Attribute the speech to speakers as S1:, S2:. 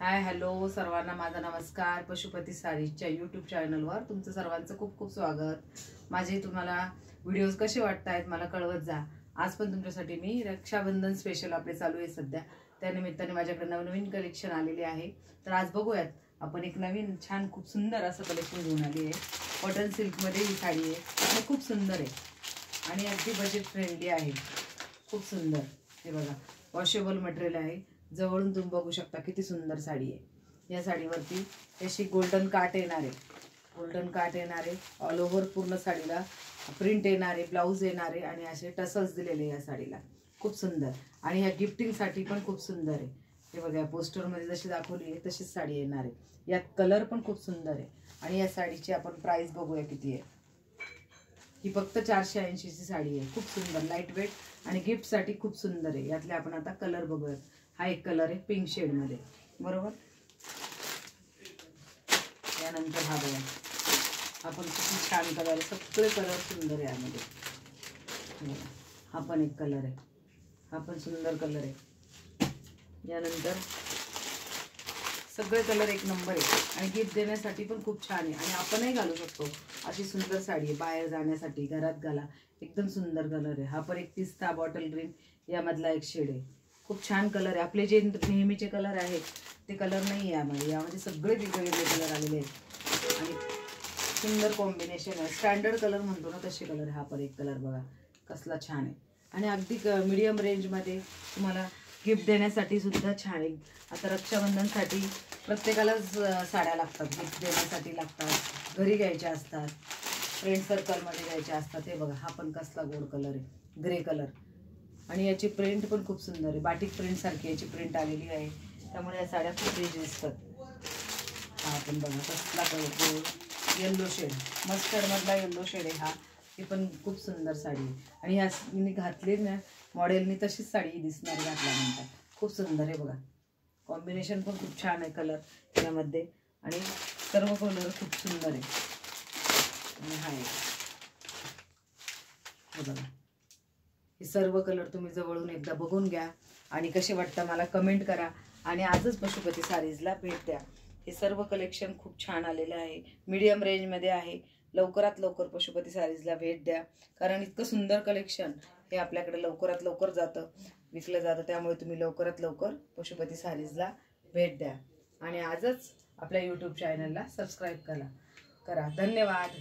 S1: Hi hello सर्वांना माझा नमस्कार। पशुपती साडीच्या यूट्यूब चॅनलवर तुमचं सर्वांचं खूप खूप स्वागत। माझे तुम्हाला व्हिडिओज कसे वाटतायत मला कळवत जा। आज पण तुमच्यासाठी मी रक्षाबंधन स्पेशल आपले चालू आहे सध्या, त्यानिमित्ताने माझ्याकडे नवीन कलेक्शन आलेले आहे। तर आज बघूयात आपण एक नवीन छान खूप सुंदर असं कलेक्शन घेऊन आली आहे। कॉटन सिल्क मध्ये ही साडी आहे आणि खूप सुंदर आहे आणि अगदी बजेट फ्रेंडली आहे। खूप सुंदर, हे बघा वॉशेबल मटेरियल आहे। जवळून तुम्ही बघू शकता किती सुंदर साडी आहे। या साडीवरती अशी गोल्डन काट येणार आहे, गोल्डन काट येणार आहे। ऑल ओव्हर पूर्ण साडीला प्रिंट येणार आहे, ब्लाउज येणार आहे आणि असे टसल्स दिलेले या साडीला। खूप सुंदर आणि ह्या गिफ्टिंग साठी पण खूप सुंदर आहे। हे बघा पोस्टर मध्ये जशी दाखवली आहे तशीच साडी येणार आहे। यात कलर पण खूप सुंदर आहे आणि या साडीची आपण प्राइस बघूया किती आहे। ही फक्त 480 ची साडी आहे। खूप सुंदर लाईट वेट आणि गिफ्ट साठी खूप सुंदर आहे। यातले आपण आता कलर बघूया। हा एक कलर आहे पिंक शेड मध्ये, बरोबर। यानंतर हा बघा, आपण किती छान कलर आहे, सगळे कलर सुंदर आहे यामध्ये। हा पण एक कलर आहे, हा पण सुंदर कलर आहे। यानंतर सगळे कलर एक नंबर आहे आणि गिफ्ट देण्यासाठी पण खूप छान आहे आणि आपणही घालू शकतो। अशी सुंदर साडी आहे, बाहेर जाण्यासाठी घरात घाला, एकदम सुंदर कलर आहे। हा पण एक पिस्ता बॉटल ग्रीन यामधला एक शेड आहे। खूप छान कलर आहे। आपले जे नेहमीचे कलर आहेत ते कलर नाही आहे यामध्ये सगळे वेगवेगळे कलर आलेले आहेत आणि सुंदर कॉम्बिनेशन आहे। स्टँडर्ड कलर म्हणतो ना तसे कलर आहे। हा पण एक कलर बघा कसला छान आहे आणि अगदी मीडियम रेंज मध्ये तुम्हाला गिफ्ट देण्यासाठी सुद्धा छान आहे। आता रक्षाबंधनसाठी प्रत्येकालाच साड्या लागतात, गिफ्ट देण्यासाठी लागतात, घरी घ्यायच्या असतात, फ्रेंड सर्कलमध्ये घ्यायच्या असतात। हे बघा हा पण कसला गोड कलर आहे, ग्रे कलर आणि याची प्रिंट पण खूप सुंदर आहे। बाटिक प्रिंट सारखी याची प्रिंट आलेली आहे, त्यामुळे या साड्या खूप रिच दिसतात। हा पण बघा कसला कलर, येल्लो शेड, मस्टर्ड मधला येल्लो शेड आहे हा। ही पण खूप सुंदर साडी आहे आणि ह्या मी घातली ना मॉडेलनी तशीच साडी दिसणार घातल्यानंतर। खूप सुंदर आहे बघा, कॉम्बिनेशन पण खूप छान आहे कलर यामध्ये आणि सर्व कलर खूप सुंदर आहे। आणि हा हे बघा, हे सर्व कलर तुम्ही जवळून एकदा बघून घ्या आणि कसे वाटतं मला कमेंट करा आणि आजच पशुपती साडीजला भेट द्या। हे सर्व कलेक्शन खूप छान आलेले आहे, मीडियम रेंज मध्ये आहे। लवकरात लवकर पशुपती साडीजला भेट द्या, कारण इतकं सुंदर कलेक्शन हे आपल्याकडे लवकरात लवकर विकलं जातं। त्यामुळे तुम्ही लवकरात लवकर पशुपती साडीजला भेट द्या आणि आजच आपल्या यूट्यूब चॅनलला सबस्क्राईब करा। धन्यवाद।